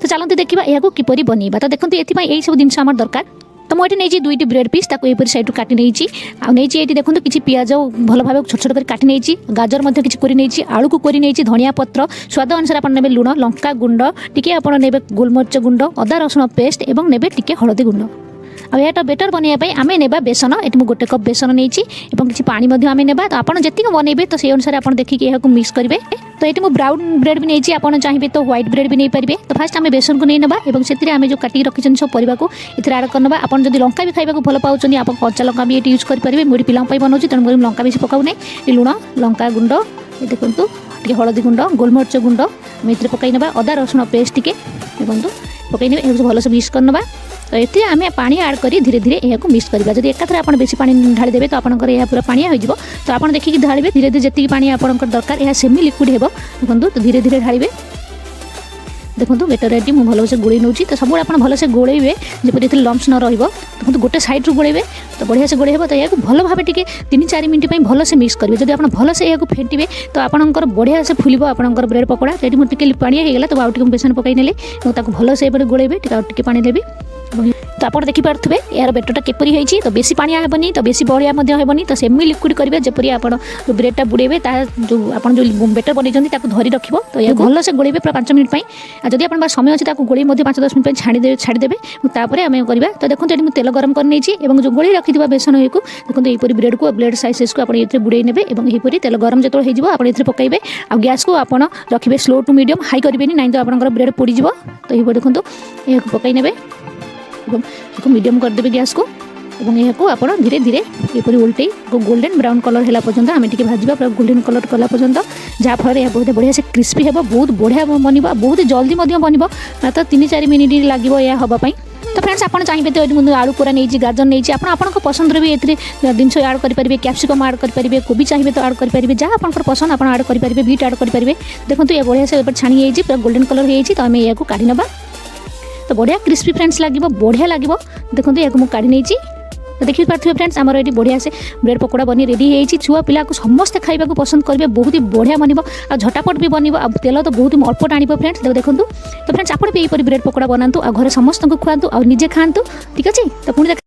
चलते देखा यह किपरि बनइबा। तो देखो ये सब जिन आम दरकार। तो मुझे नहीं दुईटी ब्रेड पीस ताको सैड काटी नहीं आनी देखो किसी पियाज भल भाव छोट छोट कर काटी नहीं गाजर किसी कोरी नहीं आलू को कोरी नहीं धनिया पत्र स्वाद अनुसार आप ने लुण लंका गुंड टी आप ने गोलमरीच गुंड अदा रसुण पेस्ट और ने टी हलदी गुंड। आ यहाँ बेटर बनवाई आम ने बेसन ये मुझे गोटे कप बेसन नहीं किसी पानी आम ने तो आपड़ जी बनइबे तो से अनुसार आप देखिए यहाँ मिक्स करेंगे। तो ये मुझे ब्राउन ब्रेड भी नहीं आप चाहिए तो व्हाइट ब्रेड भी नहीं पारे। तो फास्ट आम बेसन को नहीं ना और से आम जो काटिक रखी सब परिवा को ये आड करना। आप लंका भी खाइबा भल पाँच आप कच्चा लंका भी ये यूज करेंगे। मुझे पिलांई बनाऊँ तेणु मुझे लंका बेसी पकाऊना लुण लंका गुंड ये देखो टे हलदी गुंड गोलमरीच गुंड आम ये पकई ना अदा रसुण पेस्ट टी देखो पकई ना भलसे मिक्स करना। तो ये आम पानी आड कर धीरे धीरे यहाँ मिक्स करवा। जब एकाथर आप बेसी पानी ढाली देते तो आपंकर यह पूरा पानिया हो। तो आप देखिए ढालिए धीरे धीरे जी पानी आपंकर दरकार यह सेमी लिक्विड हे देखो। तो धीरे धीरे ढालिए देखो बेटर रेडी मुझे भलसे गोल नौ। तो सब आप भलसे गोलेबे जपरी लम्स न देखो गोटे सैड्रु गोलेबे तो बढ़िया से गोले। तो यह भल भाव टे 3-4 मिनट भलसे मिक्स करेंगे। जब आप भलसे यहाँ फेंटे तो आपंकर बढ़िया से फुल आपंकर ब्रेड पकोड़ा। तो ये मुझे पानी होगा तो आउट बेसन पकई ने भलसे गोलेबे टे पानी देवी। तो आप देखिपे यार बेटरटा किपरि होती। तो बेसी पानी हेनी तो बेसी बढ़िया हेनी तो सेमी लिक्विड करेंगे जपरी आप ब्रेडटा बुड़ेबे जो आप जो बेटर बनई धरी रख। तो यह भलसे गोलेबे पूरा 5 मिनट। जब आप समय अच्छे गोले 5-10 मिनट छाड़देवे तापर आम करवा। तो देखो ये तेल गरम कर नहीं जो गोले रखी बेसन ये देखो यहपरी ब्रेड को ब्रेड साइजेस को ये बुड़े ने यहपरी तेल गरम जो आप पकड़े आ गैस को आप रखिए स्लो टू मीडियम हाई करेंगे ना तो आप ब्रेड पोड़ीज। तो ये देखो यह पकई ने मीडियम करदे गैस को यहाँ आप धीरे धीरे ये उल्टे गोल्डन ब्राउन कलर है पर्यटन आम टे भाजवा पूरा गोल्डन कलर कला पर्यटन जहाँफल यह बहुत बढ़िया से क्रिस्पी हे बहुत बढ़िया बन बहुत जल्दी बन मात्र 3-4 मिनिट लगे यह हाँपाई। तो फ्रेंड्स आप चाहिए तो मुझे आलू पूरा नहीं गाजर नहीं आप पसंद भी ये जिन आड करेंगे कैप्सिकम आड करेंगे कोबी चाहिए तो आड करेंगे जहाँ आप पसंद आप आड करेंगे बीट आड करेंगे। देखो ये बढ़िया से छाणी पूरा गोल्डन कलर हो तो आम यहाँ काढ़ी ना तो बढ़िया क्रिस्पी फ्रेंड्स लगे बढ़िया लगे। देखो यहाँ मुझे काढ़ी नहीं। तो देखिए पार्थिव फ्रेंड्स आमर ये बढ़िया से ब्रेड पकोड़ा बनी रेडी है। छुआ पिला को समस्ते खाइबा को पसंद करेंगे बहुत ही बढ़िया बन आ झटापट भी बन तेल तो बहुत अल्प टाण फ्रेंड्स देखो। तो फ्रेंड्स आप भी यहीपरि ब्रेड पकोड़ा बनातु आ घर समस्त को खुआतु आ निजे खातु ठीक अच्छे। तो पुणी